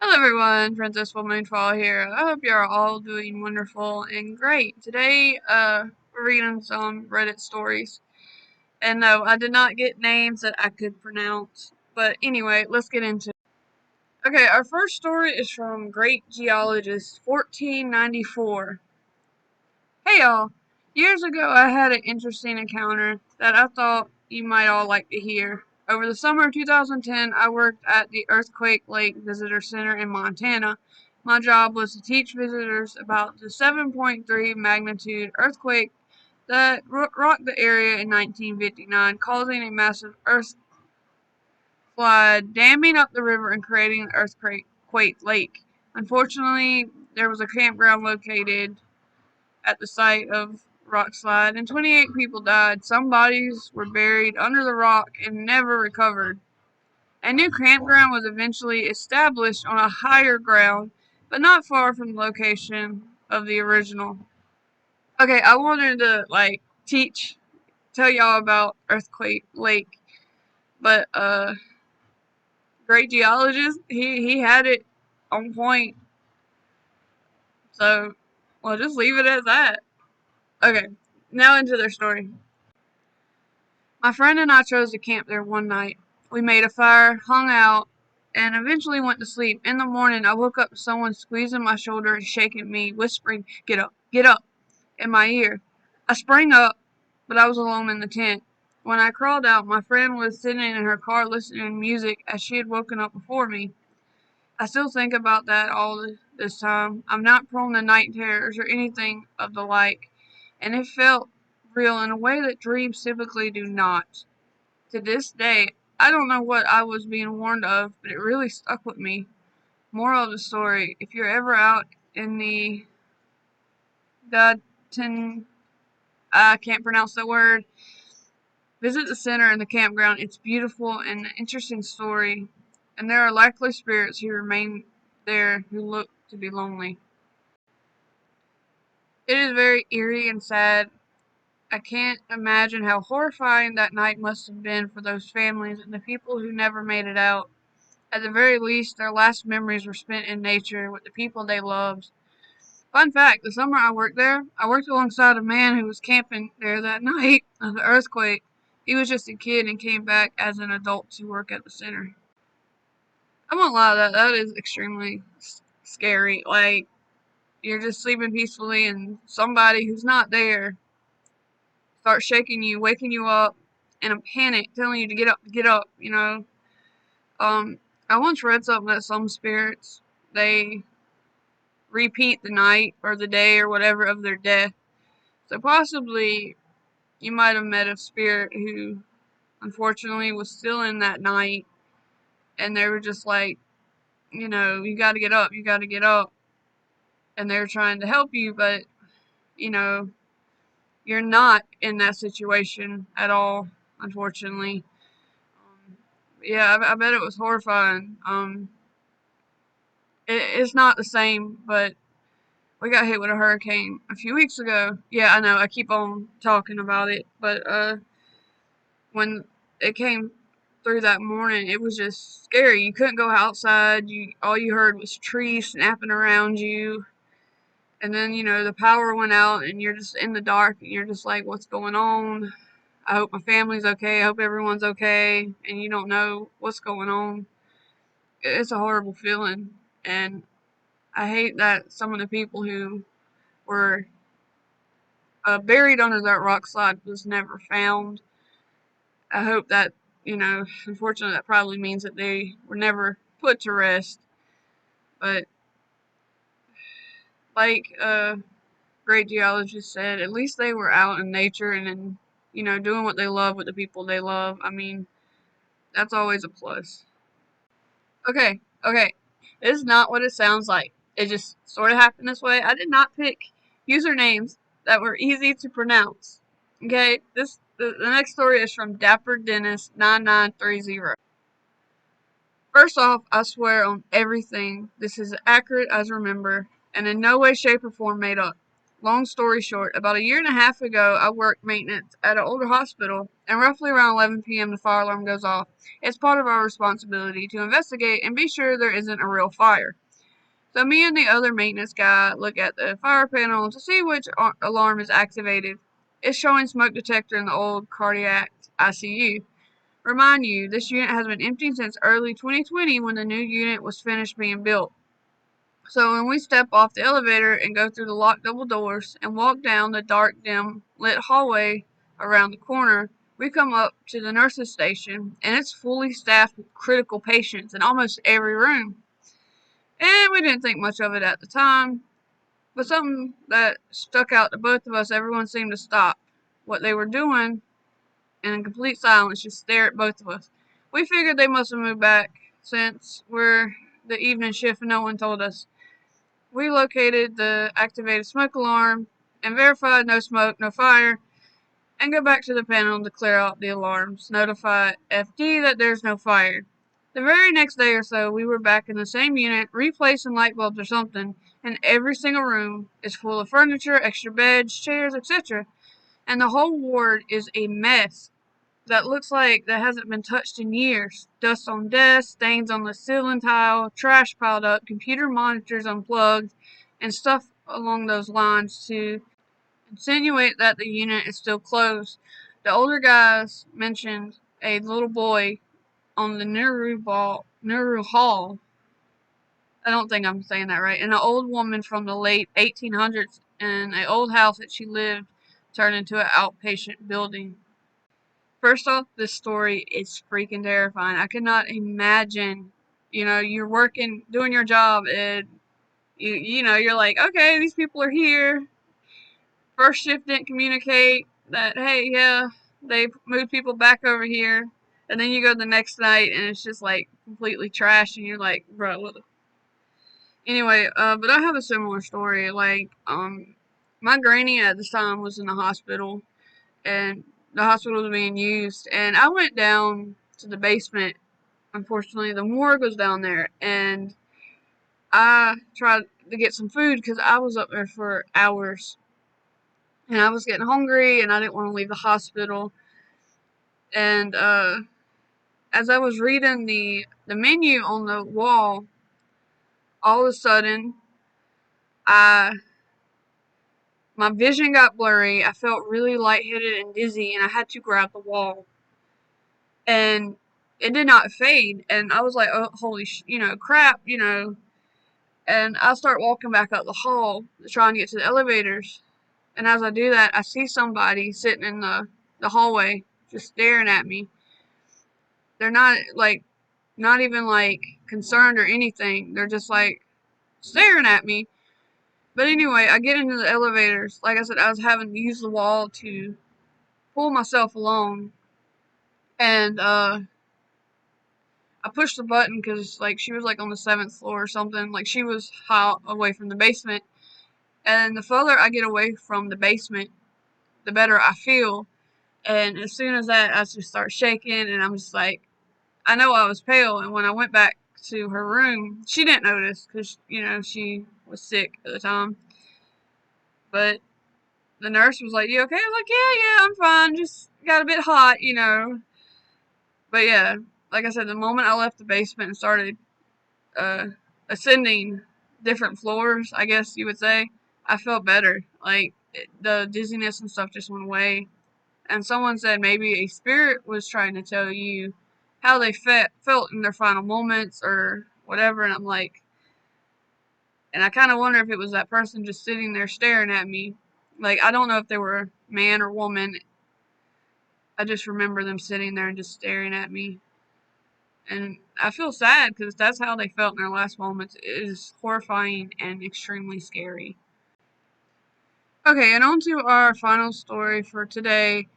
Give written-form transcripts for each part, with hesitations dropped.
Hello everyone, Princess Full Moonfall here. I hope you're all doing wonderful and great. Today, we're reading some Reddit stories. And no, I did not get names that I could pronounce. But anyway, let's get into it. Okay, our first story is from Great Geologist 1494. Hey y'all, years ago I had an interesting encounter that I thought you might all like to hear. Over the summer of 2010, I worked at the Earthquake Lake Visitor Center in Montana. My job was to teach visitors about the 7.3 magnitude earthquake that rocked the area in 1959, causing a massive earth flood, damming up the river and creating an earthquake lake. Unfortunately, there was a campground located at the site of rock slide, and 28 people died. Some bodies were buried under the rock and never recovered. A new campground was eventually established on a higher ground, but not far from the location of the original. Okay, I wanted to tell y'all about Earthquake Lake, but great geologist, he had it on point. So, well, just leave it as that. Okay, now into their story. My friend and I chose to camp there one night. We made a fire, hung out, and eventually went to sleep. In the morning, I woke up to someone squeezing my shoulder and shaking me, whispering, get up, in my ear. I sprang up, but I was alone in the tent. When I crawled out, my friend was sitting in her car listening to music as she had woken up before me. I still think about that all this time. I'm not prone to night terrors or anything of the like, and it felt real in a way that dreams typically do not. To this day, I don't know what I was being warned of, but it really stuck with me. Moral of the story, if you're ever out in the Dutton, I can't pronounce the word, visit the center and the campground. It's beautiful and an interesting story, and there are likely spirits who remain there who look to be lonely. It is very eerie and sad. I can't imagine how horrifying that night must have been for those families and the people who never made it out. At the very least, their last memories were spent in nature with the people they loved. Fun fact, the summer I worked there, I worked alongside a man who was camping there that night of the earthquake. He was just a kid and came back as an adult to work at the center. I won't lie, that is extremely scary. Like, you're just sleeping peacefully and somebody who's not there starts shaking you, waking you up in a panic, telling you to get up, you know. I once read something that some spirits, they repeat the night or the day or whatever of their death. So possibly you might have met a spirit who unfortunately was still in that night and they were just like, you gotta get up, you gotta get up. And they're trying to help you, but, you know, you're not in that situation at all, unfortunately. Yeah, I bet it was horrifying. It's not the same, but we got hit with a hurricane a few weeks ago. Yeah, I know, I keep on talking about it, but when it came through that morning, it was just scary. You couldn't go outside. All you heard was trees snapping around you. And then, the power went out and you're just in the dark and you're just like, what's going on? I hope my family's okay. I hope everyone's okay. And you don't know what's going on. It's a horrible feeling. And I hate that some of the people who were buried under that rock slide was never found. I hope that, unfortunately, that probably means that they were never put to rest. But like great geologist said, at least they were out in nature and in, doing what they love with the people they love. I mean, that's always a plus. Okay. This is not what it sounds like. It just sort of happened this way. I did not pick usernames that were easy to pronounce. Okay, the next story is from Dapper Dentist 9930. First off, I swear on everything, this is accurate as remember, and in no way, shape, or form made up. Long story short, about a year and a half ago, I worked maintenance at an older hospital, and roughly around 11 p.m. the fire alarm goes off. It's part of our responsibility to investigate and be sure there isn't a real fire. So me and the other maintenance guy look at the fire panel to see which alarm is activated. It's showing smoke detector in the old cardiac ICU. Remind you, this unit has been empty since early 2020 when the new unit was finished being built. So when we step off the elevator and go through the locked double doors and walk down the dark, dim lit hallway around the corner, we come up to the nurses' station, and it's fully staffed with critical patients in almost every room. And we didn't think much of it at the time, but something that stuck out to both of us, everyone seemed to stop what they were doing and in complete silence just stare at both of us. We figured they must have moved back since we're the evening shift and no one told us. We located the activated smoke alarm and verified no smoke, no fire, and go back to the panel to clear out the alarms. Notify FD that there's no fire. The very next day or so, we were back in the same unit, replacing light bulbs or something, and every single room is full of furniture, extra beds, chairs, etc. And the whole ward is a mess that looks like that hasn't been touched in years. Dust on desks, stains on the ceiling tile, trash piled up, computer monitors unplugged, and stuff along those lines to insinuate that the unit is still closed. The older guys mentioned a little boy on the Nuru Hall. I don't think I'm saying that right. And an old woman from the late 1800s in an old house that she lived turned into an outpatient building. First off, this story is freaking terrifying. I could not imagine, you're working, doing your job, and you're like, okay, these people are here. First shift didn't communicate that, hey, yeah, they moved people back over here. And then you go the next night and it's just like completely trashed, and you're like, bro, what the. Anyway, but I have a similar story. My granny at this time was in the hospital, and the hospital was being used, and I went down to the basement. Unfortunately, the morgue was down there, and I tried to get some food because I was up there for hours, and I was getting hungry, and I didn't want to leave the hospital. And as I was reading the menu on the wall, all of a sudden, I my vision got blurry. I felt really lightheaded and dizzy, and I had to grab the wall. And it did not fade. And I was like, oh, holy, crap, And I start walking back up the hall, trying to get to the elevators. And as I do that, I see somebody sitting in the hallway, just staring at me. They're not even concerned or anything. They're just staring at me. But anyway, I get into the elevators. Like I said, I was having to use the wall to pull myself along. And I pushed the button because she was on the 7th floor or something. She was high away from the basement. And the further I get away from the basement, the better I feel. And as soon as that, I just start shaking, and I'm just I know I was pale. And when I went back to her room, she didn't notice because, she was sick at the time. But the nurse was like, you okay? I'm like, yeah, I'm fine. Just got a bit hot. But yeah, like I said, the moment I left the basement and started uh, ascending different floors, I guess you would say, I felt better. The dizziness and stuff just went away. And someone said maybe a spirit was trying to tell you how they felt in their final moments or whatever. And I'm like, and I kind of wonder if it was that person just sitting there staring at me. I don't know if they were man or woman. I just remember them sitting there and just staring at me. And I feel sad because that's how they felt in their last moments. It is horrifying and extremely scary. Okay, and on to our final story for today.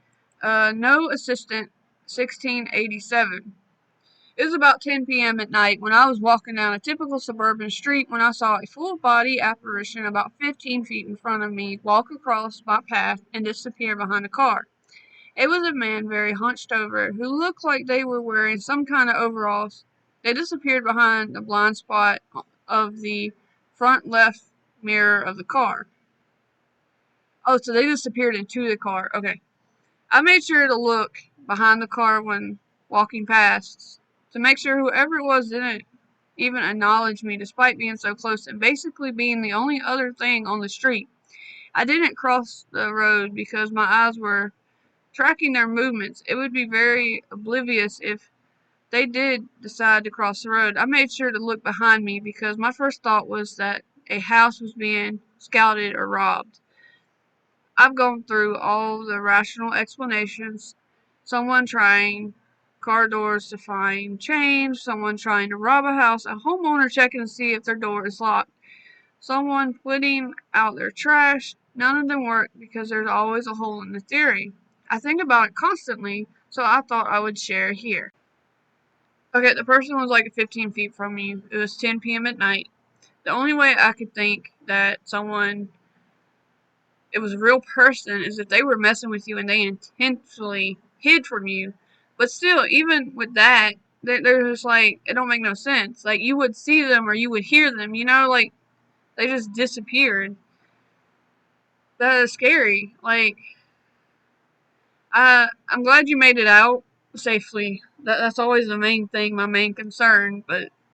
No Assistant 1687. It was about 10 p.m. at night when I was walking down a typical suburban street when I saw a full-body apparition about 15 feet in front of me walk across my path and disappear behind a car. It was a man very hunched over who looked like they were wearing some kind of overalls. They disappeared behind the blind spot of the front left mirror of the car. Oh, so they disappeared into the car. Okay. I made sure to look behind the car when walking past to make sure whoever it was didn't even acknowledge me despite being so close and basically being the only other thing on the street. I didn't cross the road because my eyes were tracking their movements. It would be very oblivious if they did decide to cross the road. I made sure to look behind me because my first thought was that a house was being scouted or robbed. I've gone through all the rational explanations. Someone trying car doors to find change, someone trying to rob a house, a homeowner checking to see if their door is locked, someone putting out their trash. None of them work because there's always a hole in the theory. I think about it constantly, so I thought I would share here. Okay, the person was like 15 feet from me. It was 10 p.m. at night. The only way I could think that it was a real person is if they were messing with you and they intentionally hid from you. But still, even with that, they're just like, it don't make no sense. Like, you would see them or you would hear them, like, they just disappeared. That is scary. Like, I'm glad you made it out safely. That's always the main thing, my main concern. But